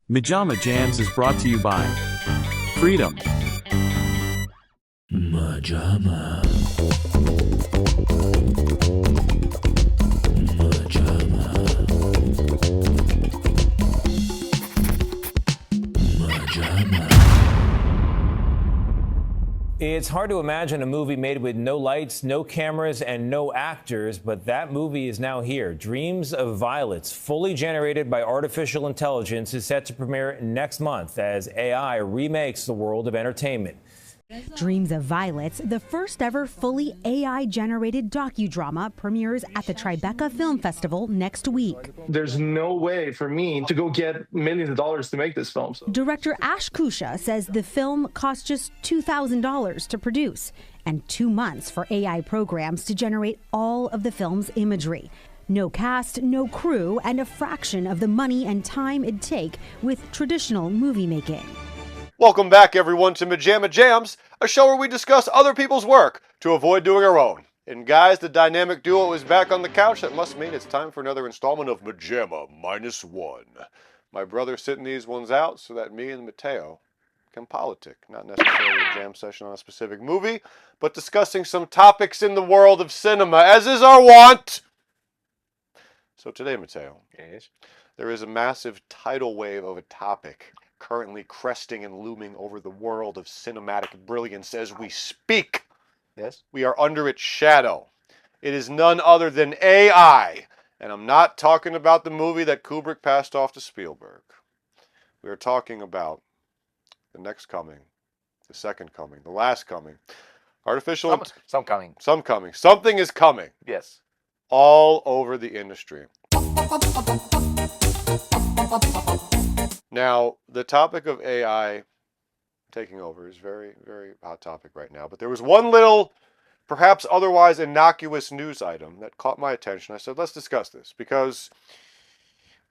MaJaMa Jams is brought to you by Freedom. MaJaMa. MaJaMa. MaJaMa. It's hard to imagine a movie made with no lights, no cameras, and no actors, but that movie is now here. Dreams of Violets, fully generated by artificial intelligence, is set to premiere next month as AI remakes the world of entertainment. Dreams of Violets, the first ever fully AI-generated docudrama, premieres at the Tribeca Film Festival next week. There's no way for me to go get millions of dollars to make this film. Director Ash Kusha says the film cost just $2,000 to produce and 2 months for AI programs to generate all of the film's imagery. No cast, no crew, and a fraction of the money and time it'd take with traditional movie making. Welcome back, everyone, to MaJaMa Jams, a show where we discuss other people's work to avoid doing our own. And guys, the dynamic duo is back on the couch. That must mean it's time for another installment of MaJaMa -1. My brother's sitting these ones out so that me and Matteo can politic. Not necessarily a jam session on a specific movie, but discussing some topics in the world of cinema, as is our wont. So today, Matteo, Yes. there is a massive tidal wave of a topic currently cresting and looming over the world of cinematic brilliance as we speak. Yes. We are under its shadow. It is none other than AI. And I'm not talking about the movie that Kubrick passed off to Spielberg. We are talking about the next coming, the second coming, the last coming. Artificial... Some coming. Some coming. Something is coming. Yes. All over the industry. Now, the topic of AI taking over is very, very hot topic right now. But there was one little, perhaps otherwise innocuous news item that caught my attention. I said, let's discuss this because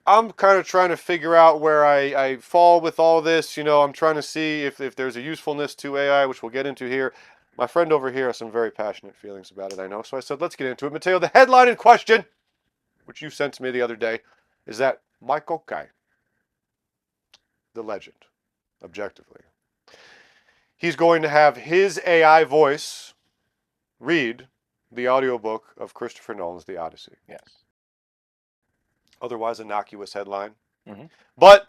I'm kind of trying to figure out where I fall with all this. You know, I'm trying to see if there's a usefulness to AI, which we'll get into here. My friend over here has some very passionate feelings about it, I know. So I said, let's get into it. Matteo, the headline in question, which you sent to me the other day, is that Michael Kai, the legend, objectively, he's going to have his AI voice read the audiobook of Christopher Nolan's The Odyssey. Yes. Otherwise innocuous headline. Mm-hmm. But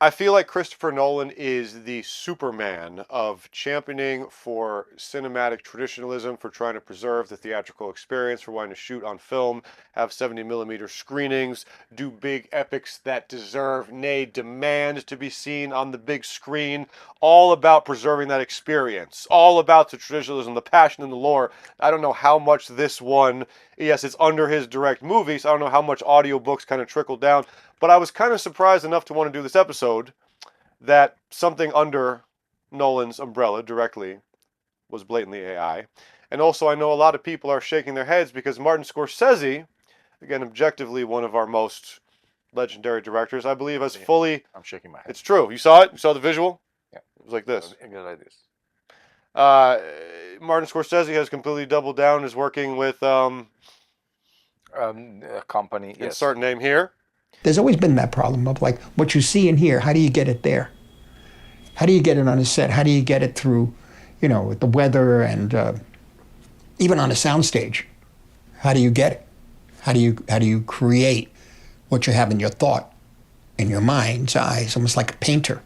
I feel like Christopher Nolan is the Superman of championing for cinematic traditionalism, for trying to preserve the theatrical experience, for wanting to shoot on film, have 70mm screenings, do big epics that deserve, nay, demand to be seen on the big screen. All about preserving that experience. All about the traditionalism, the passion, and the lore. I don't know how much this one, yes, it's under his direct movie, so I don't know how much audiobooks kind of trickle down. But I was kind of surprised enough to want to do this episode that something under Nolan's umbrella directly was blatantly AI. And also I know a lot of people are shaking their heads because Martin Scorsese, again, objectively one of our most legendary directors, I believe, has fully... I'm shaking my head. It's true. You saw it? You saw the visual? Yeah. It was like this. It goes like this. Martin Scorsese has completely doubled down, is working with A company. Yes. insert name here. There's always been that problem of like what you see in here, how do you get it there? How do you get it on a set? How do you get it through, you know, with the weather and even on a soundstage? How do you get it? How do you create what you have in your thought, in your mind's eye? It's almost like a painter,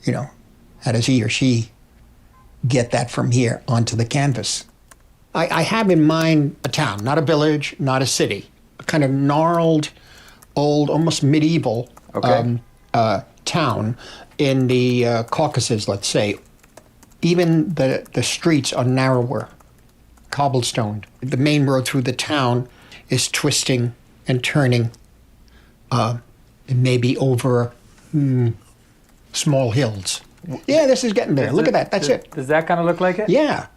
you know. How does he or she get that from here onto the canvas? I have in mind a town, not a village, not a city, a kind of gnarled, old, almost medieval town in the Caucasus, let's say. Even the streets are narrower, cobblestoned. The main road through the town is twisting and turning, maybe over small hills. Yeah, this is getting there. Look at that. That's it. Does that kind of look like it? Yeah.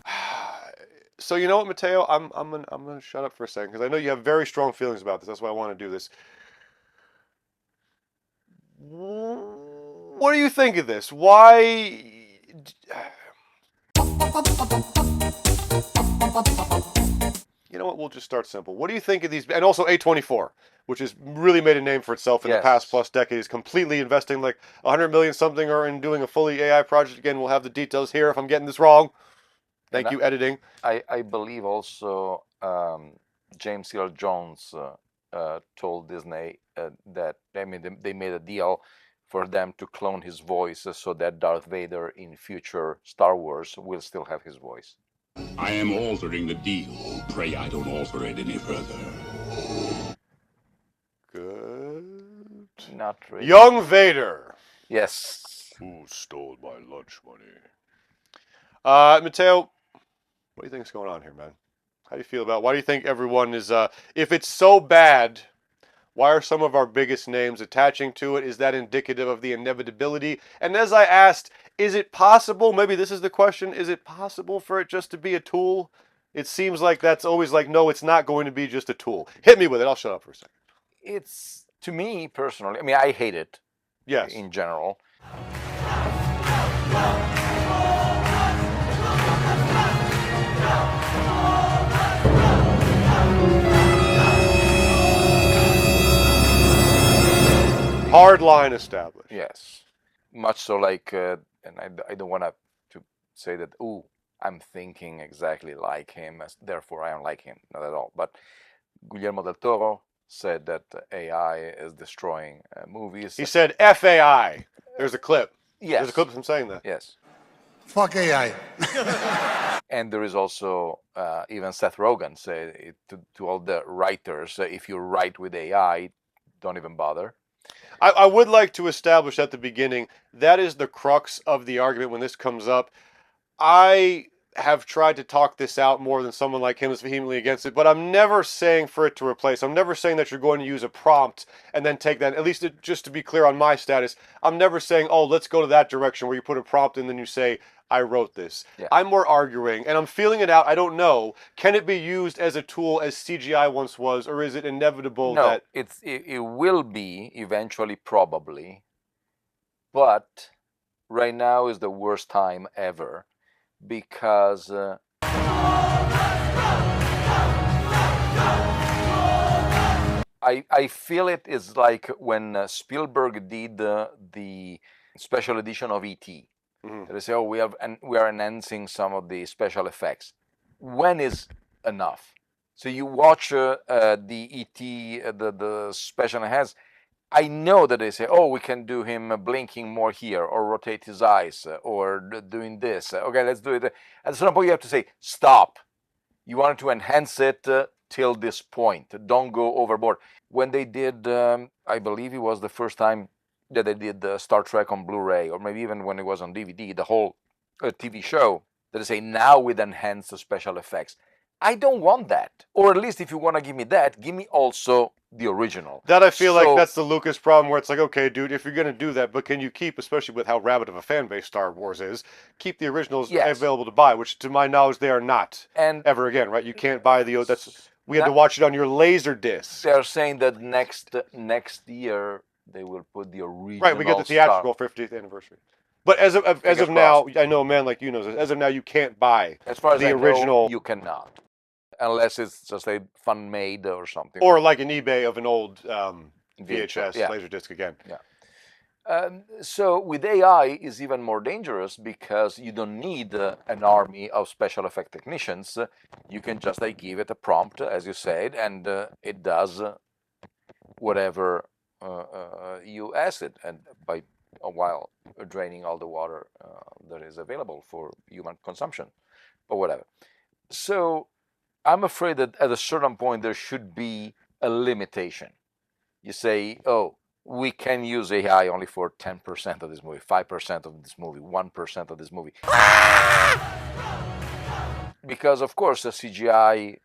So you know what, Matteo? I'm gonna shut up for a second because I know you have very strong feelings about this. That's why I want to do this. What do you think of this? Why? You know what? We'll just start simple. What do you think of these? And also A24. which has really made a name for itself in the past plus decade, is completely investing like 100 million something or in doing a fully AI project. Again, we'll have the details here if I'm getting this wrong. Thank you, editing. I believe also James Earl Jones told Disney that they made a deal for them to clone his voice so that Darth Vader in future Star Wars will still have his voice. I am altering the deal. Pray I don't alter it any further. Good. Not really. Young Vader. Yes. Who stole my lunch money? Matteo, what do you think is going on here, man? How do you feel about it? Why do you think everyone is, if it's so bad, why are some of our biggest names attaching to it? Is that indicative of the inevitability? And as I asked, is it possible, maybe this is the question, is it possible for it just to be a tool? It seems like that's always like, no, it's not going to be just a tool. Hit me with it. I'll shut up for a second. It's, to me personally, I mean, I hate it. Yes. In general. Hard line established. Yes. Much so like, and I don't want to say that, ooh, I'm thinking exactly like him, therefore I don't like him. Not at all. But Guillermo del Toro said that AI is destroying movies. He said FAI. There's a clip. Yes. There's a clip of him saying that. Yes. Fuck AI. And there is also, even Seth Rogen said to all the writers, if you write with AI, don't even bother. I would like to establish at the beginning, that is the crux of the argument when this comes up. I have tried to talk this out more than someone like him is vehemently against it, but I'm never saying for it to replace. I'm never saying that you're going to use a prompt and then take that, at least just to be clear on my status, I'm never saying, oh, let's go to that direction where you put a prompt and then you say, I wrote this. Yeah. I'm more arguing, and I'm feeling it out. I don't know. Can it be used as a tool as CGI once was, or is it inevitable that... No, it will be eventually, probably, but right now is the worst time ever because I feel it is like when Spielberg did the special edition of E.T. They say, oh, we are enhancing some of the special effects. When is enough? So you watch the E.T., the special enhance. I know that they say, oh, we can do him blinking more here, or rotate his eyes, or doing this. Okay, let's do it. At some point, you have to say, stop. You wanted to enhance it till this point. Don't go overboard. When they did, I believe it was the first time that they did the Star Trek on Blu-ray, or maybe even when it was on DVD, the whole TV show, that they say, now with enhanced special effects. I don't want that. Or at least if you want to give me that, give me also the original. That I feel like that's the Lucas problem, where it's like, okay, dude, if you're going to do that, but can you keep, especially with how rabid of a fan base Star Wars is, keep the originals available to buy, which to my knowledge they are not ever again, right? You can't buy the... We had to watch it on your laser disc. They're saying that next year they will put the original. Right, we get the theatrical 50th anniversary. But as of now, I know a man like you knows this, as of now you can't buy as far as the original. You cannot. Unless it's just a fan made or something. Or like an eBay of an old VHS Laserdisc again. Yeah. So with AI is even more dangerous because you don't need an army of special effect technicians. You can just give it a prompt, as you said, and it does whatever you ask it, and by a while draining all the water that is available for human consumption or whatever. So I'm afraid that at a certain point there should be a limitation. You say, oh, we can use AI only for 10% of this movie, 5% of this movie, 1% of this movie. Because, of course, the CGI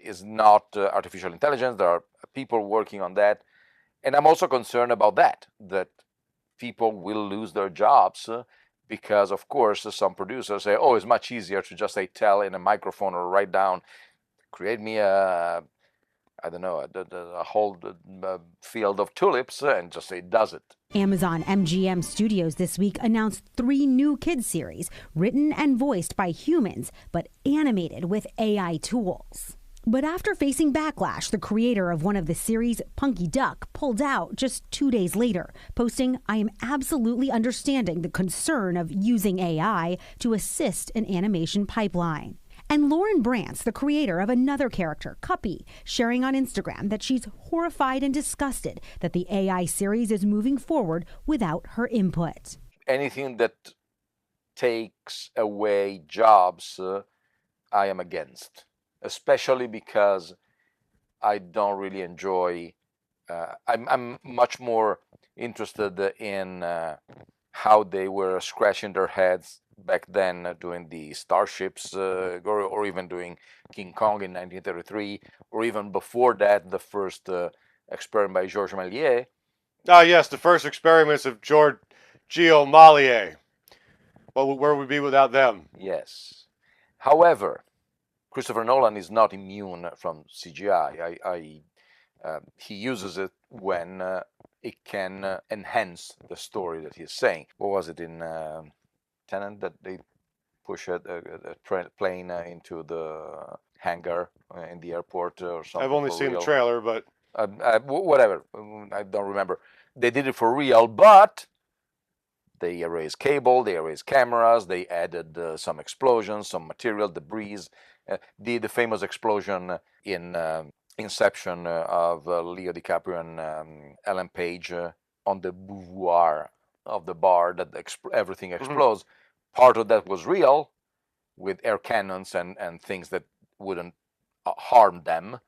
is not artificial intelligence. There are people working on that. And I'm also concerned about that people will lose their jobs because, of course, some producers say, oh, it's much easier to just tell in a microphone or write down, create me a whole field of tulips, and just say, does it. Amazon MGM Studios this week announced 3 new kids series written and voiced by humans, but animated with AI tools. But after facing backlash, the creator of one of the series, Punky Duck, pulled out just 2 days later, posting, "I am absolutely understanding the concern of using AI to assist an animation pipeline." And Lauren Brantz, the creator of another character, Cuppy, sharing on Instagram that she's horrified and disgusted that the AI series is moving forward without her input. Anything that takes away jobs, I am against, especially because I don't really enjoy. I'm much more interested in how they were scratching their heads back then doing the Starships, or even doing King Kong in 1933, or even before that, the first experiment by Georges Méliès. Ah, yes, the first experiments of Giorgio Méliès. Well, where would we be without them? Yes. However, Christopher Nolan is not immune from CGI. He uses it when it can enhance the story that he's saying. What was it in Tenet that they push a plane into the hangar in the airport or something? I've only seen the trailer, but whatever. I don't remember. They did it for real, but they erased cable, they erased cameras, they added some explosions, some material, debris. The famous explosion in Inception of Leo DiCaprio and Ellen Page on the boudoir of the bar that everything explodes. Part of that was real, with air cannons and things that wouldn't harm them,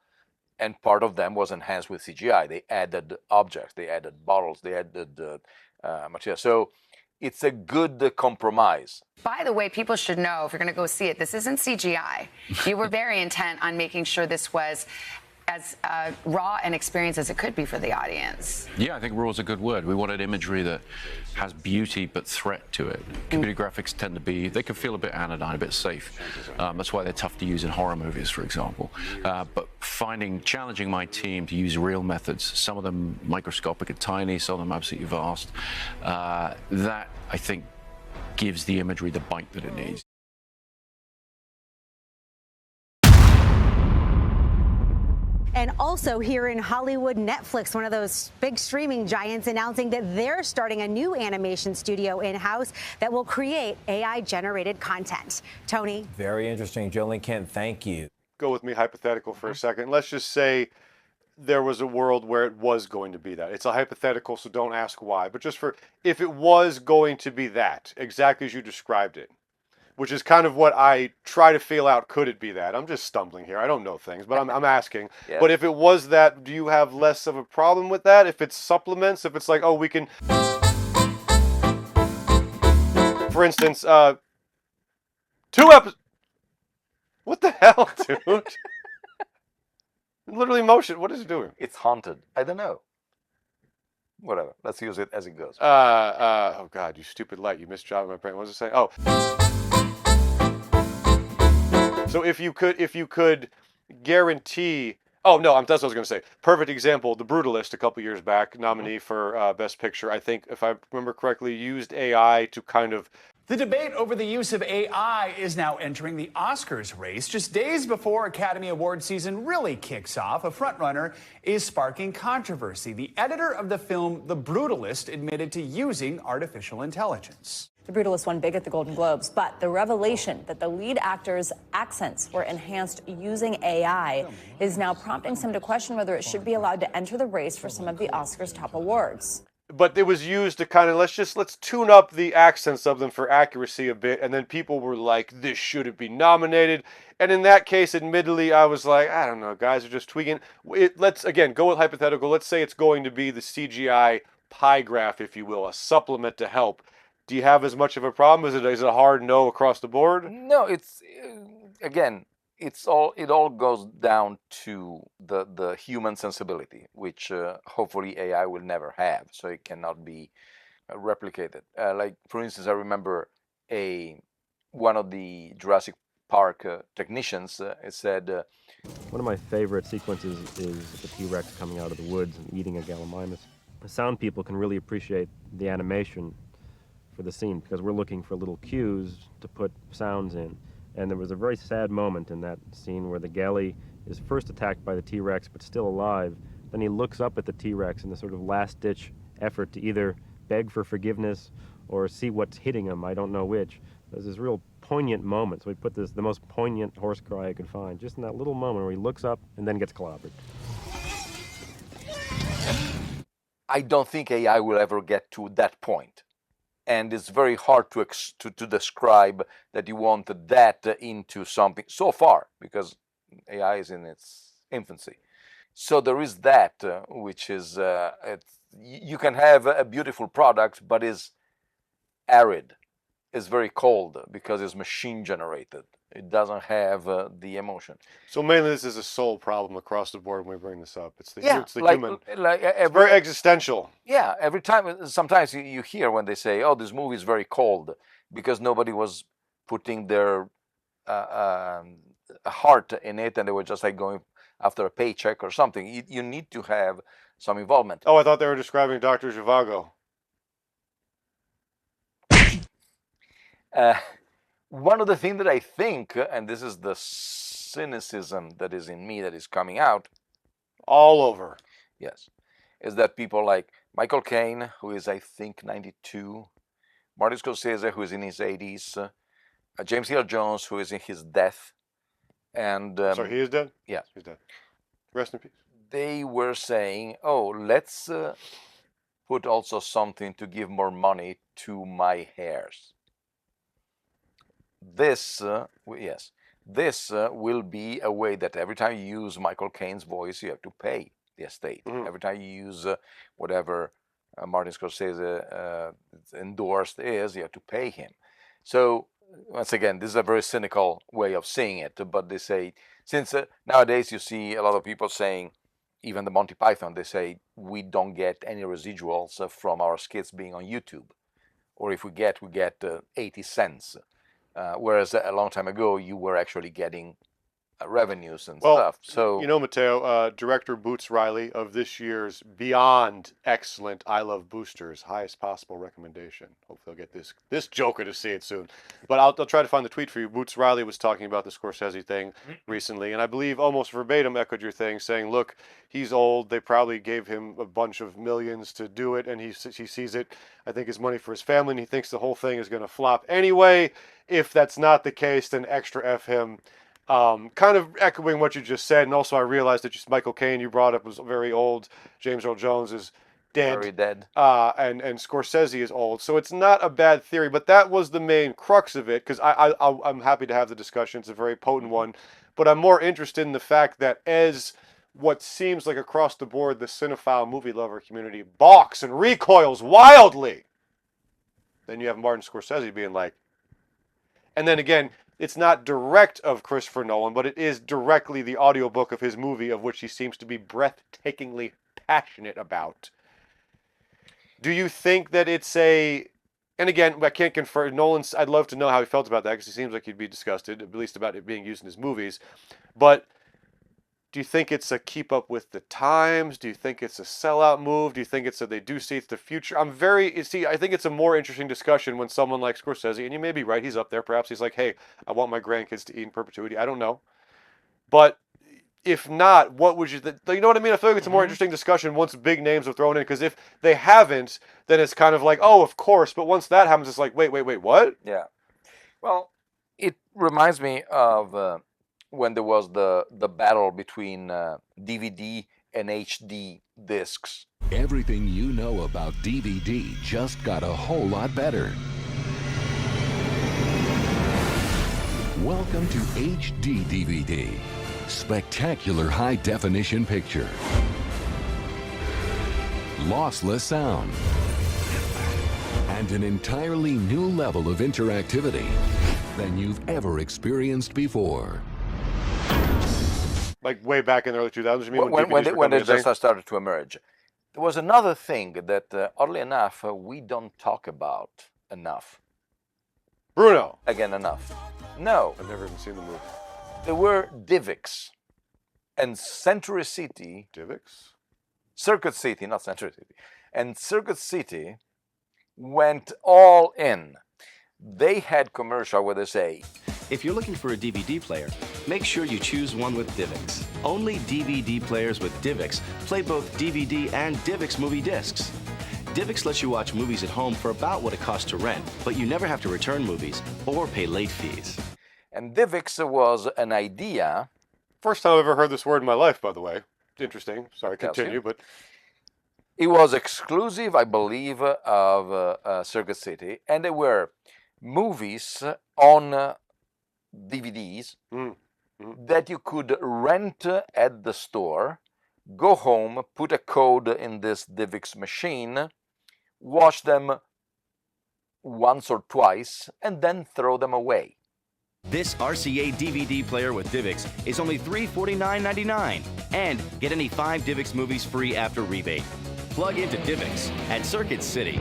and part of them was enhanced with CGI. They added objects, they added bottles, they added material. So it's a good compromise. By the way, people should know, if you're going to go see it, this isn't CGI. You were very intent on making sure this was as raw an experience as it could be for the audience. Yeah, I think raw is a good word. We wanted imagery that has beauty but threat to it. Computer graphics tend to be, they can feel a bit anodyne, a bit safe. That's why they're tough to use in horror movies, for example. But challenging my team to use real methods, some of them microscopic and tiny, some of them absolutely vast, that I think gives the imagery the bite that it needs. And also here in Hollywood, Netflix, one of those big streaming giants, announcing that they're starting a new animation studio in-house that will create AI-generated content. Tony? Very interesting. Jolene Kent, thank you. Go with me hypothetical for a second. Let's just say there was a world where it was going to be that. It's a hypothetical, so don't ask why. But just for, if it was going to be that, exactly as you described it, which is kind of what I try to feel out. Could it be that? I'm just stumbling here. I don't know things, but I'm asking. Yeah. But if it was that, do you have less of a problem with that? If it's supplements, if it's like, oh, we can, for instance, 2 episodes. What the hell, dude? Literally motion. What is it doing? It's haunted. I don't know. Whatever. Let's use it as it goes. Oh God, you stupid light. You misjotted my brain. What was it saying? Oh. So if you could guarantee, oh no, that's what I was going to say. Perfect example, The Brutalist a couple years back, nominee for Best Picture. I think, if I remember correctly, used AI to kind of. The debate over the use of AI is now entering the Oscars race. Just days before Academy Award season really kicks off, a frontrunner is sparking controversy. The editor of the film The Brutalist admitted to using artificial intelligence. The Brutalist won big at the Golden Globes, but the revelation that the lead actor's accents were enhanced using AI is now prompting some to question whether it should be allowed to enter the race for some of the Oscars' top awards. But it was used to kind of, let's tune up the accents of them for accuracy a bit, and then people were like, this shouldn't be nominated. And in that case, admittedly, I was like, I don't know, guys are just tweaking. Let's, again, go with hypothetical. Let's say it's going to be the CGI pie graph, if you will, a supplement to help. Do you have as much of a problem? Is it a hard no across the board? No, it's, again, it all goes down to the human sensibility, which hopefully AI will never have, so it cannot be replicated. Like, for instance, I remember one of the Jurassic Park technicians said, one of my favorite sequences is the T-Rex coming out of the woods and eating a Gallimimus. The sound people can really appreciate the animation for the scene because we're looking for little cues to put sounds in. And there was a very sad moment in that scene where the Galley is first attacked by the T-Rex but still alive. Then he looks up at the T-Rex in a sort of last-ditch effort to either beg for forgiveness or see what's hitting him, I don't know which. There's this real poignant moment, so we put the most poignant horse cry I could find, just in that little moment where he looks up and then gets clobbered. I don't think AI will ever get to that point. And it's very hard to describe that you want that into something so far, because AI is in its infancy. So there is that, which is, you can have a beautiful product, but is arid, is very cold, because it's machine generated. It doesn't have the emotion. So mainly this is a soul problem across the board when we bring this up. It's the, Yeah, it's the like, human. like It's very existential. Yeah, every time, sometimes you hear when they say, oh, this movie is very cold, because nobody was putting their heart in it, and they were just like going after a paycheck or something. You need to have some involvement. Oh, I thought they were describing Dr. Zhivago. One of the things that I think, and this is the cynicism that is in me that is coming out all over, yes, is that people like Michael Caine, who is, I think, 92, Martin Scorsese, who is in his 80s, James Earl Jones, who is in his death, and sorry, he is dead? Yeah, he's dead. Rest in peace. They were saying, oh, let's put also something to give more money to my heirs. This, yes, this will be a way that every time you use Michael Caine's voice, you have to pay the estate. Every time you use whatever Martin Scorsese endorsed is, you have to pay him. So, once again, this is a very cynical way of seeing it, but they say, since nowadays you see a lot of people saying, even the Monty Python, they say, we don't get any residuals from our skits being on YouTube. Or if we get 80 cents. Whereas a long time ago, you were actually getting revenues and stuff. So you know, Matteo, director Boots Riley of this year's beyond excellent I Love Boosters, highest possible recommendation. Hopefully I'll get this joker to see it soon. But I'll try to find the tweet for you. Boots Riley was talking about the Scorsese thing recently, and I believe almost verbatim echoed your thing, saying, look, he's old. They probably gave him a bunch of millions to do it, and he sees it, I think, as money for his family, and he thinks the whole thing is going to flop anyway. If that's not the case, then extra F him. Kind of echoing what you just said, and also I realized that Michael Caine, you brought up, was very old. James Earl Jones is dead. Very dead. And Scorsese is old. So it's not a bad theory, but that was the main crux of it, because I'm happy to have the discussion. It's a very potent one. But I'm more interested in the fact that as what seems like across the board the cinephile movie lover community balks and recoils wildly, then you have Martin Scorsese being like, and then again, it's not direct of Christopher Nolan, but it is directly the audiobook of his movie, of which he seems to be breathtakingly passionate about. Do you think that it's a... And again, I can't confirm. Nolan's... I'd love to know how he felt about that, because he seems like he'd be disgusted, at least about it being used in his movies. But do you think it's a keep up with the times? Do you think it's a sellout move? Do you think it's that they do see it's the future? I think it's a more interesting discussion when someone like Scorsese, and you may be right, he's up there. Perhaps he's like, hey, I want my grandkids to eat in perpetuity. I don't know. But if not, what would you... you know what I mean? I feel like it's a more interesting discussion once big names are thrown in, because if they haven't, then it's kind of like, oh, of course. But once that happens, it's like, wait, what? Yeah. Well, it reminds me of... when there was the battle between DVD and HD discs. Everything you know about DVD just got a whole lot better. Welcome to HD DVD. Spectacular high-definition picture. Lossless sound. And an entirely new level of interactivity than you've ever experienced before. Like way back in the early 2000s? You mean when they just started to emerge. There was another thing that, oddly enough, we don't talk about enough. Bruno! Again, enough. No. I've never even seen the movie. There were Divics and Century City. Divics? Circuit City, not Century City. And Circuit City went all in. They had commercial where they say, If you're looking for a DVD player, make sure you choose one with DivX. Only DVD players with DivX play both DVD and DivX movie discs. DivX lets you watch movies at home for about what it costs to rent, but you never have to return movies or pay late fees. And DivX was an idea. First time I've ever heard this word in my life, by the way. Interesting. Sorry, continue, but... It was exclusive, I believe, of Circuit City, and they were movies on DVDs that you could rent at the store, go home, put a code in this DivX machine, watch them once or twice, and then throw them away. This RCA DVD player with DivX is only $349.99, and get any 5 DivX movies free after rebate. Plug into DivX at Circuit City.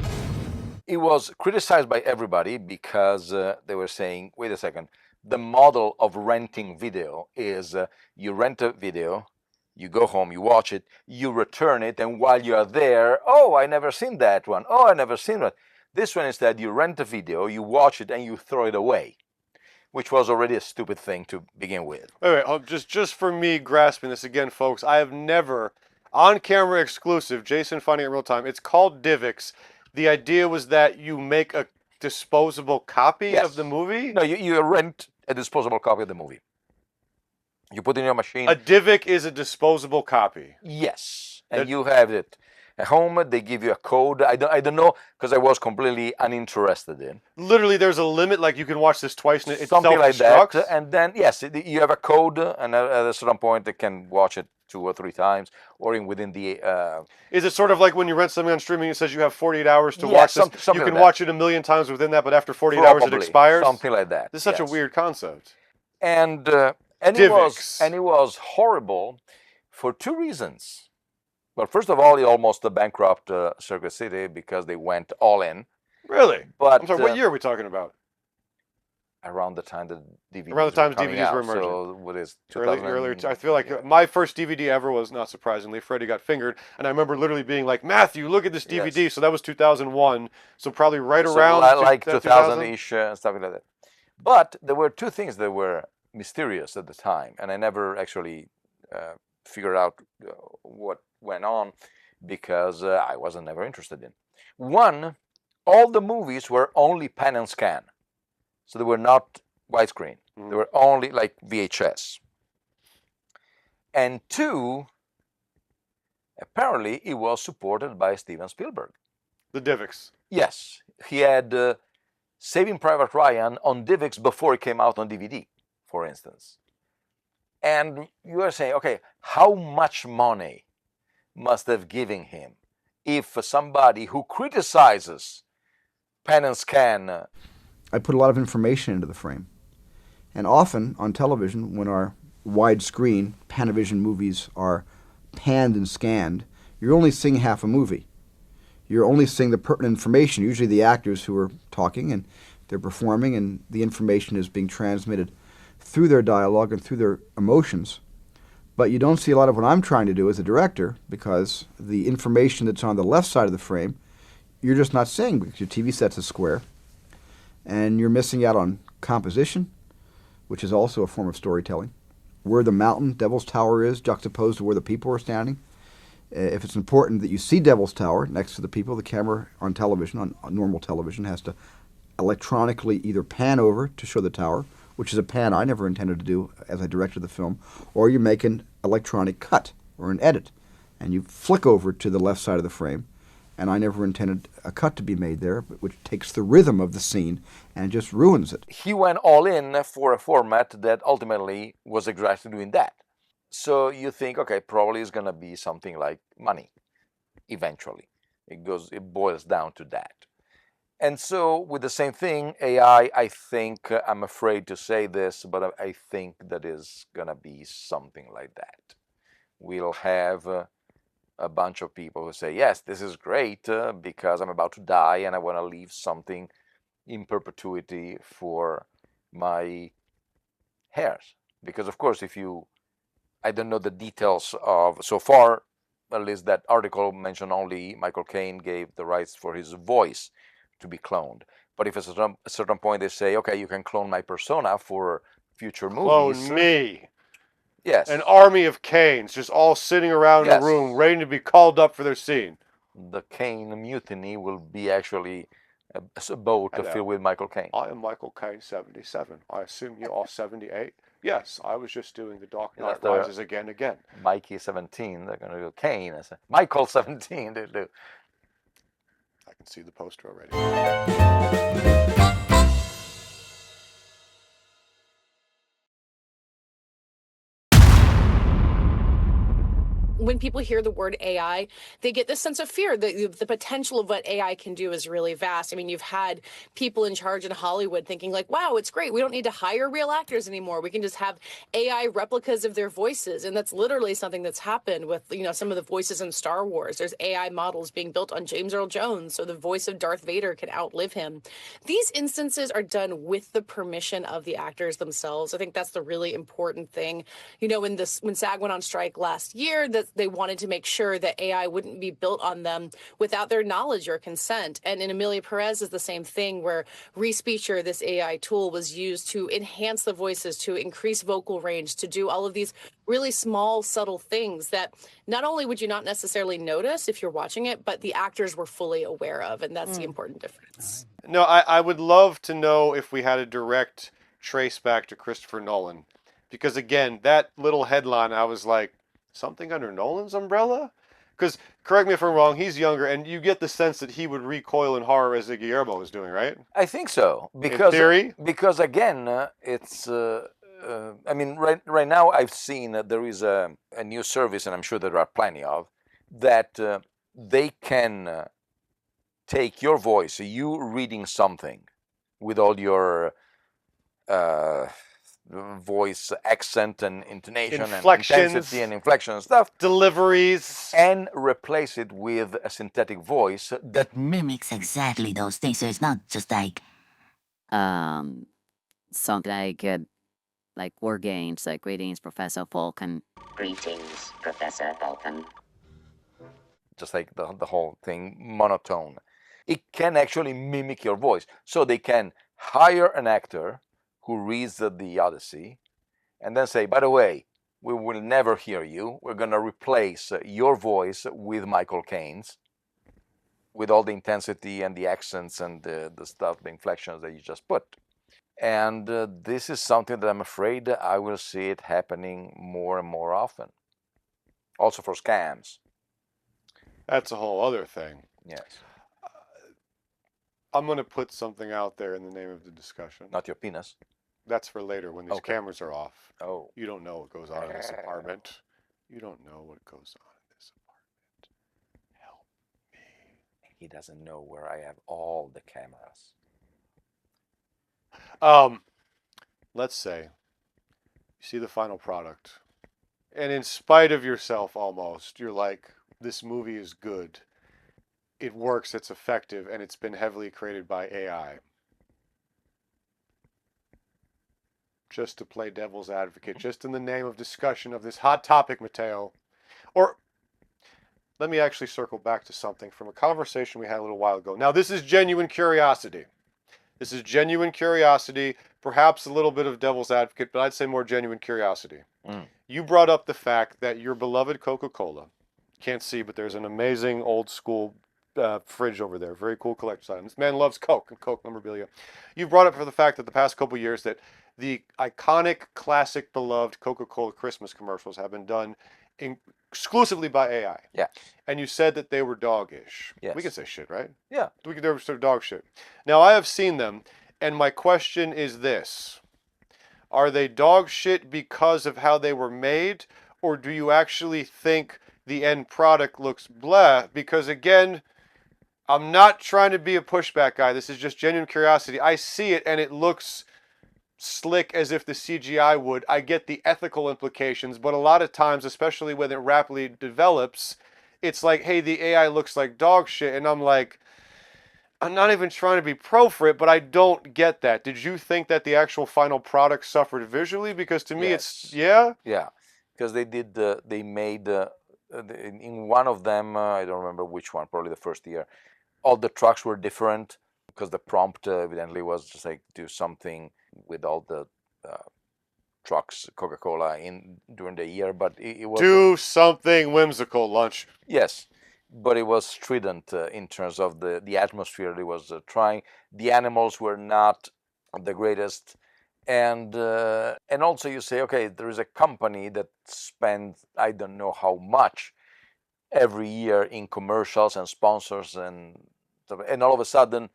It was criticized by everybody because they were saying, wait a second, the model of renting video is you rent a video, you go home, you watch it, you return it, and while you are there, oh, I never seen that one, oh, I never seen that. This one instead, you rent a video, you watch it, and you throw it away, which was already a stupid thing to begin with. Wait, just for me grasping this again, folks, I have never, on-camera exclusive, Jason finding it in real time, it's called DivX. The idea was that you make a disposable copy of the movie? No, you rent a disposable copy of the movie. You put it in your machine. A DivX is a disposable copy? Yes, and you have it at home. They give you a code. I don't know, because I was completely uninterested in. Literally, there's a limit, like you can watch this twice and it Something like that, self-destructs? and then, yes, you have a code, and at a certain point, they can watch it 2 or 3 times, or within the... Is it sort of like when you rent something on streaming, it says you have 48 hours to watch this? You can watch it a million times within that, but after 48 hours it expires? Something like that. This is such a weird concept. And it was horrible for 2 reasons. Well, first of all, it almost bankrupt Circuit City because they went all in. Really? But I'm sorry, what year are we talking about? Around the time the DVDs Around the time were DVDs were emerging. emerging. So what is 2000? Earlier, I feel like my first DVD ever was, not surprisingly, Freddy Got Fingered, and I remember literally being like, Matthew, look at this DVD. So that was 200001. So probably around like 2000-ish, stuff like that. But there were 2 things that were mysterious at the time, and I never actually figured out what went on because I wasn't never interested in. One, all the movies were only pan and scan. So they were not widescreen. They were only like VHS. And 2, apparently it was supported by Steven Spielberg. The DivX. Yes. He had Saving Private Ryan on DivX before it came out on DVD, for instance. And you are saying, okay, how much money must have given him if somebody who criticizes pan and scan... I put a lot of information into the frame. And often on television, when our widescreen Panavision movies are panned and scanned, you're only seeing half a movie. You're only seeing the pertinent information, usually the actors who are talking and they're performing, and the information is being transmitted through their dialogue and through their emotions. But you don't see a lot of what I'm trying to do as a director, because the information that's on the left side of the frame, you're just not seeing because your TV set's a square. And you're missing out on composition, which is also a form of storytelling. Where the mountain, Devil's Tower is, juxtaposed to where the people are standing. If it's important that you see Devil's Tower next to the people, the camera on television, on normal television, has to electronically either pan over to show the tower, which is a pan I never intended to do as I directed the film, or you make an electronic cut or an edit, and you flick over to the left side of the frame. And I never intended a cut to be made there, which takes the rhythm of the scene and just ruins it. He went all in for a format that ultimately was exactly doing that. So you think, okay, probably it's going to be something like Money, eventually. It boils down to that. And so with the same thing, AI, I think, I'm afraid to say this, but I think that is going to be something like that. We'll have... a bunch of people who say, yes, this is great because I'm about to die and I want to leave something in perpetuity for my heirs. Because, of course, I don't know the details of, so far, at least that article mentioned only Michael Caine gave the rights for his voice to be cloned. But if at a certain point they say, okay, you can clone my persona for future movies. Clone me. Yes. An army of Kanes just all sitting around a room ready to be called up for their scene. The Kane mutiny will be actually a boat filled with Michael Caine. I am Michael Caine, 77. I assume you are 78. Yes, I was just doing The Dark Knight Rises again. Mikey 17, they're going to do Caine. Michael 17, they do. I can see the poster already. When people hear the word AI, they get this sense of fear. The potential of what AI can do is really vast. I mean, you've had people in charge in Hollywood thinking like, wow, it's great. We don't need to hire real actors anymore. We can just have AI replicas of their voices. And that's literally something that's happened with, some of the voices in Star Wars. There's AI models being built on James Earl Jones, so the voice of Darth Vader can outlive him. These instances are done with the permission of the actors themselves. I think that's the really important thing. When SAG went on strike last year, that they wanted to make sure that AI wouldn't be built on them without their knowledge or consent. And in Emilia Perez is the same thing, where Respeecher, this AI tool, was used to enhance the voices, to increase vocal range, to do all of these really small, subtle things that not only would you not necessarily notice if you're watching it, but the actors were fully aware of. And that's the important difference. No, I would love to know if we had a direct trace back to Christopher Nolan. Because again, that little headline, I was like, something under Nolan's umbrella? Because, correct me if I'm wrong, he's younger, and you get the sense that he would recoil in horror as Guillermo is doing, right? I think so. In theory? Because again, it's... I mean, right now I've seen there is a new service, and I'm sure there are plenty of, that they can take your voice, you reading something with all your voice accent and intonation and intensity and inflection and stuff, deliveries, and replace it with a synthetic voice that mimics exactly those things. So it's not just like something like War Games, like greetings, Professor Falcon. Greetings, Professor Falcon. Just like the whole thing monotone. It can actually mimic your voice. So they can hire an actor who reads the Odyssey, and then say, by the way, we will never hear you. We're going to replace your voice with Michael Caine's, with all the intensity and the accents and the stuff, the inflections that you just put. And this is something that I'm afraid I will see it happening more and more often. Also for scams. That's a whole other thing. Yes. I'm going to put something out there in the name of the discussion. Not your penis. That's for later when these cameras are off. Oh. You don't know what goes on in this apartment. You don't know what goes on in this apartment. Help me. He doesn't know where I have all the cameras. Let's say you see the final product, and in spite of yourself almost, you're like, this movie is good. It works, it's effective, and it's been heavily created by AI. Just to play devil's advocate, just in the name of discussion of this hot topic, Matteo. Or let me actually circle back to something from a conversation we had a little while ago. Now, this is genuine curiosity. This is genuine curiosity, perhaps a little bit of devil's advocate, but I'd say more genuine curiosity. You brought up the fact that your beloved Coca Cola, can't see, but there's an amazing old school fridge over there, very cool collector's item. This man loves Coke and Coke memorabilia. You brought up for the fact that the past couple years that the iconic, classic, beloved Coca Cola Christmas commercials have been done exclusively by AI. Yeah. And you said that they were doggish. Yes. We can say shit, right? Yeah. They were sort of dog shit. Now, I have seen them, and my question is this. Are they dog shit because of how they were made, or do you actually think the end product looks blah? Because again, I'm not trying to be a pushback guy. This is just genuine curiosity. I see it, and it looks slick as if the CGI would. I get the ethical implications, but a lot of times, especially when it rapidly develops, it's like, hey, the AI looks like dog shit, and I'm like, I'm not even trying to be pro for it, but I don't get that. Did you think that the actual final product suffered visually? Because to me, it's, yeah? Yeah, because they made, in one of them, I don't remember which one, probably the first year, all the trucks were different, because the prompt evidently was just like do something with all the trucks, Coca Cola in during the year, but it was do something whimsical, lunch. Yes, but it was strident in terms of the atmosphere it was trying. The animals were not the greatest, and also you say, okay, there is a company that spends I don't know how much every year in commercials and sponsors and all of a sudden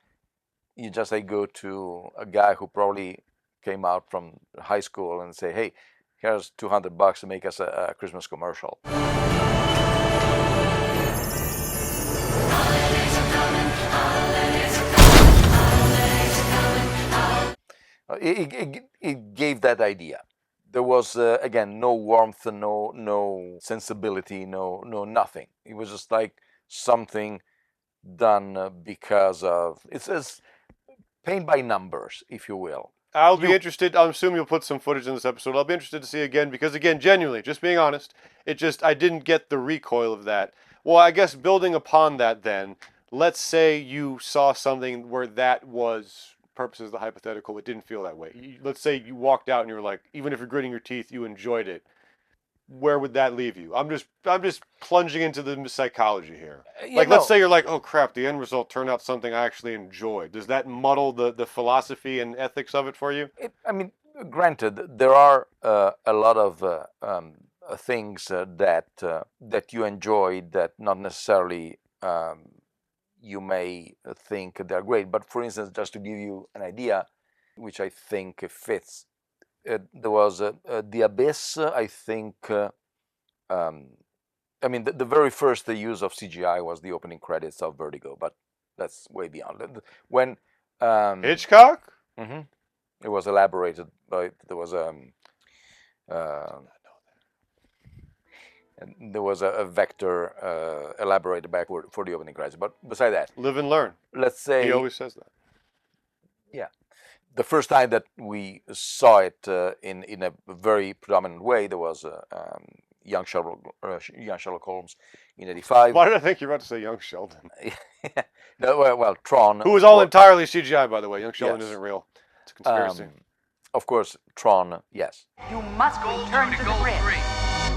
you just like go to a guy who probably came out from high school and say, hey, here's $200 to make us a Christmas commercial. It gave that idea. There was again no warmth, no sensibility, no nothing. It was just like something done because of it's paint by numbers, if you will. I'll be interested. I'm assuming you'll put some footage in this episode. I'll be interested to see again because, again, genuinely, just being honest, I didn't get the recoil of that. Well, I guess building upon that then, let's say you saw something where that was, purposes of the hypothetical, it didn't feel that way. Let's say you walked out and you were like, even if you're gritting your teeth, you enjoyed it. Where would that leave you? I'm just plunging into the psychology here. Let's say you're like, oh crap, the end result turned out something I actually enjoyed. Does that muddle the philosophy and ethics of it for you? Granted, there are a lot of things that you enjoy that not necessarily you may think they're great. But for instance, just to give you an idea, which I think fits. There was The Abyss, I think. The very first use of CGI was the opening credits of Vertigo, but that's way beyond. When Hitchcock? Mm-hmm, it was elaborated by there was a vector elaborated backward for the opening credits. But beside that, live and learn. Let's say he always says that. Yeah. The first time that we saw it in a very predominant way, there was young Sherlock Holmes in '85. Why did I think you were about to say Young Sheldon? No, well, Tron. Who was all entirely CGI, by the way. Young Sheldon isn't real. It's a conspiracy. Of course, Tron, yes. You must return to the grid.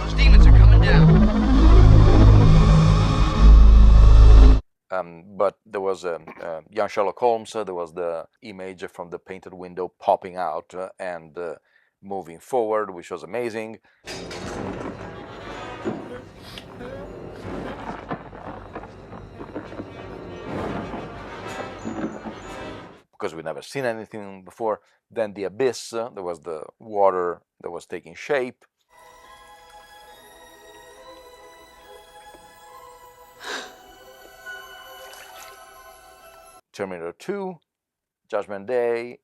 Those demons are coming down. But there was young Sherlock Holmes. There was the image from the painted window popping out and moving forward, which was amazing. Because we'd never seen anything before. Then The Abyss, there was the water that was taking shape. Terminator 2, Judgment Day.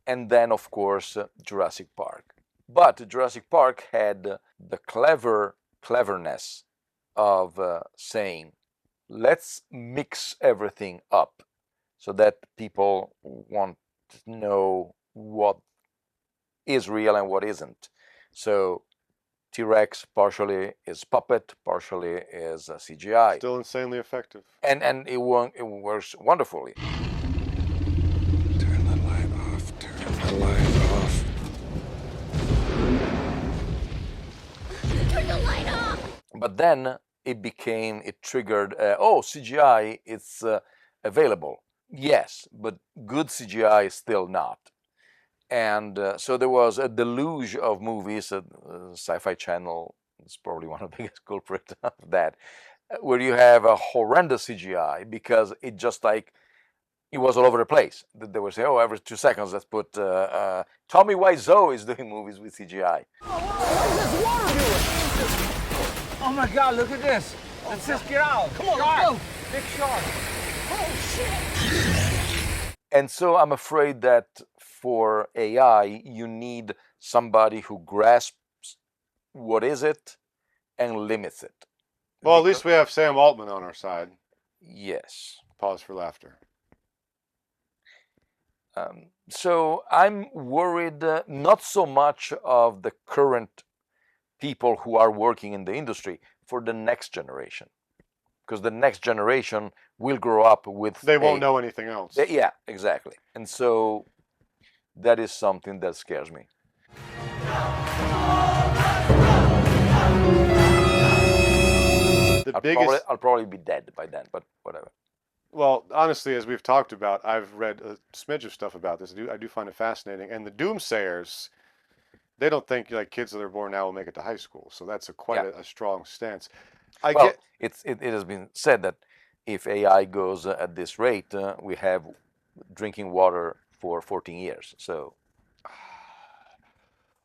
And then, of course, Jurassic Park. But Jurassic Park had the cleverness of saying, let's mix everything up so that people want to know what is real and what isn't. So T-Rex partially is puppet, partially is CGI. Still insanely effective. And it works wonderfully. Turn the light off. Turn the light off. Turn the light off. But then it triggered, CGI, it's available. Yes, but good CGI is still not. And so there was a deluge of movies. Sci-Fi Channel is probably one of the biggest culprits of that, where you have a horrendous CGI because it just like it was all over the place. They would say, every 2 seconds, let's put Tommy Wiseau is doing movies with CGI. What is this water doing? Oh my God! Look at this. Let's just get out. Come on, let's go. Big shark. Oh shit! And so I'm afraid that for AI, you need somebody who grasps what is it and limits it. Well, at least we have Sam Altman on our side. Yes. Pause for laughter. So I'm worried not so much of the current people who are working in the industry, for the next generation, because the next generation will grow up with They won't know anything else. Yeah, exactly. And so that is something that scares me. I'll probably be dead by then, but whatever. Well, honestly, as we've talked about, I've read a smidge of stuff about this. I do find it fascinating. And the doomsayers, they don't think like kids that are born now will make it to high school. So that's quite a strong stance. It has been said that if AI goes at this rate, we have drinking water for 14 years. So,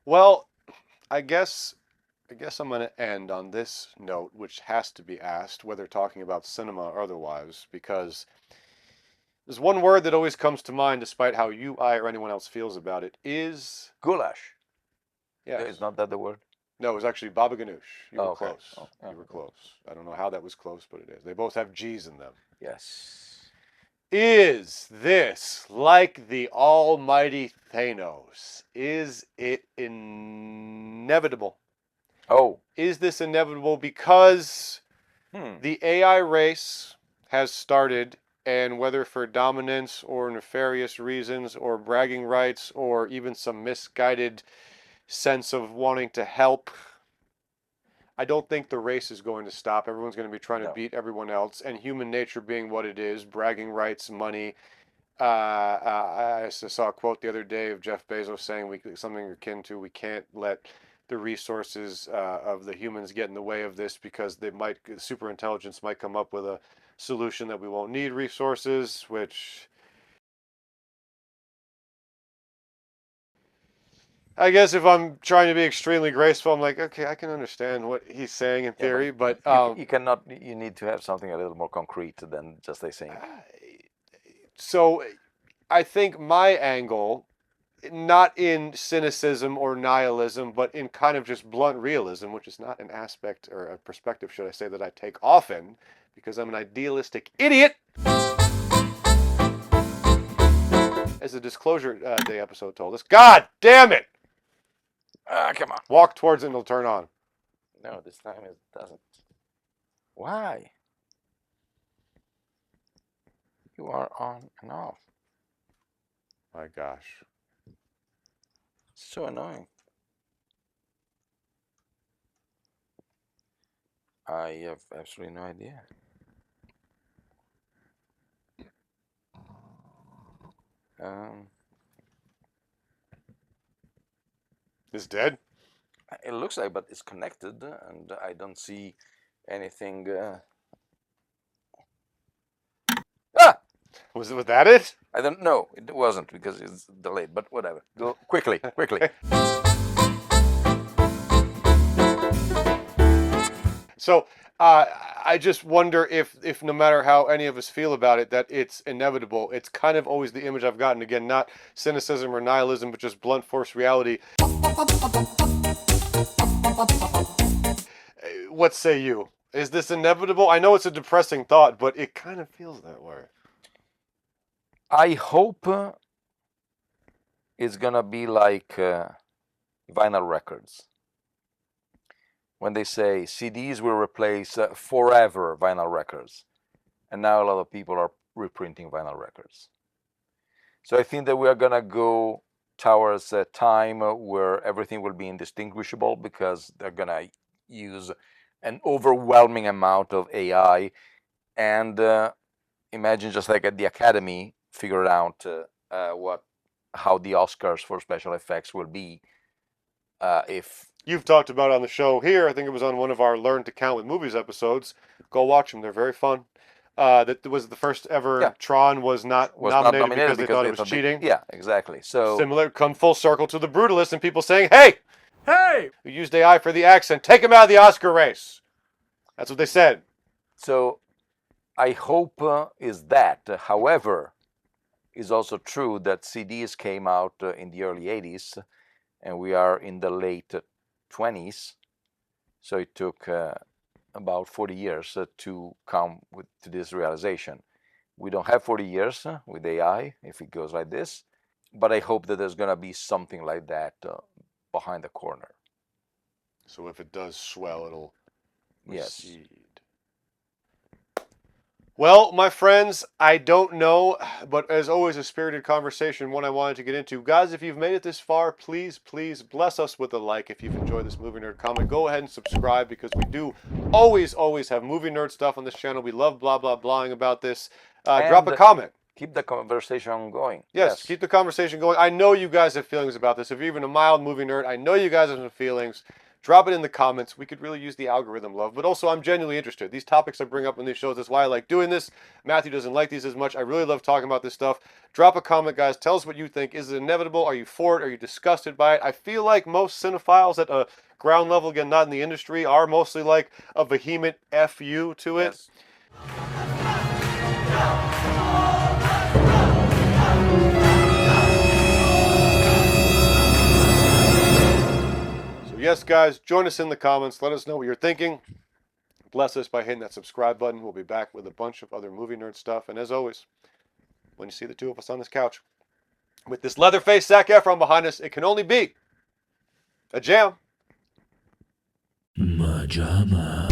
well, I guess I'm going to end on this note, which has to be asked, whether talking about cinema or otherwise, because there's one word that always comes to mind, despite how you, I, or anyone else feels about it, is goulash. Yeah, is not that the word? No, it was actually baba ganoush. You were okay. close. You were close. I don't know how that was close, but it is. They both have G's in them. Yes. Is this like the almighty Thanos? Is it inevitable? Oh. Is this inevitable because the AI race has started, and whether for dominance or nefarious reasons or bragging rights or even some misguided sense of wanting to help, I don't think the race is going to stop. Everyone's going to be trying to beat everyone else, and human nature being what it is, bragging rights, money. I saw a quote the other day of Jeff Bezos saying something akin to, we can't let the resources of the humans get in the way of this, because super intelligence might come up with a solution that we won't need resources, which I guess if I'm trying to be extremely graceful, I'm like, okay, I can understand what he's saying in theory, but you cannot. You need to have something a little more concrete than just they saying. So, I think my angle, not in cynicism or nihilism, but in kind of just blunt realism, which is not an aspect or a perspective, should I say, that I take often, because I'm an idealistic idiot. As the Disclosure Day episode told us, God damn it! Come on. Walk towards it and it'll turn on. No, this time it doesn't. Why? You are on and off. My gosh. So annoying. I have absolutely no idea. It's dead? It looks like, but it's connected, and I don't see anything. Was that it? I don't know. It wasn't, because it's delayed, but whatever. Go quickly, quickly. So I just wonder if no matter how any of us feel about it, that it's inevitable. It's kind of always the image I've gotten. Again, not cynicism or nihilism, but just blunt force reality. What say you? Is this inevitable? I know it's a depressing thought, but it kind of feels that way. I hope it's gonna be like vinyl records. When they say CDs will replace forever vinyl records, and now a lot of people are reprinting vinyl records. So I think that we are gonna go towards a time where everything will be indistinguishable, because they're gonna use an overwhelming amount of AI. And imagine just like at the Academy figured out how the Oscars for special effects will be if. You've talked about it on the show here. I think it was on one of our Learn to Count with Movies episodes. Go watch them. They're very fun. That was the first ever Tron was not nominated because they thought it was cheating. Yeah, exactly. So similar, come full circle to The Brutalist and people saying, hey, you used AI for the accent. Take him out of the Oscar race. That's what they said. So I hope is that. However, it's also true that CDs came out in the early 80s, and we are in the late 20s, so it took about 40 years to come to this realization. We don't have 40 years with AI if it goes like this, but I hope that there's going to be something like that behind the corner. So if it does swell, it'll recede. Well, my friends, I don't know, but as always, a spirited conversation, one I wanted to get into. Guys, if you've made it this far, please, please bless us with a like if you've enjoyed this Movie Nerd comment. Go ahead and subscribe, because we do always have movie nerd stuff on this channel. We love blah, blah, blahing about this. Drop a comment. Keep the conversation going. Yes, keep the conversation going. I know you guys have feelings about this. If you're even a mild movie nerd, I know you guys have some feelings. Drop it in the comments. We could really use the algorithm love. But also, I'm genuinely interested. These topics I bring up in these shows, that's why I like doing this. Matthew doesn't like these as much. I really love talking about this stuff. Drop a comment, guys. Tell us what you think. Is it inevitable? Are you for it? Are you disgusted by it? I feel like most cinephiles at a ground level, again, not in the industry, are mostly like a vehement F you to it. Yes. Yes, guys, join us in the comments. Let us know what you're thinking. Bless us by hitting that subscribe button. We'll be back with a bunch of other movie nerd stuff. And as always, when you see the two of us on this couch with this leather-faced Zac Efron behind us, it can only be a jam. MaJaMa.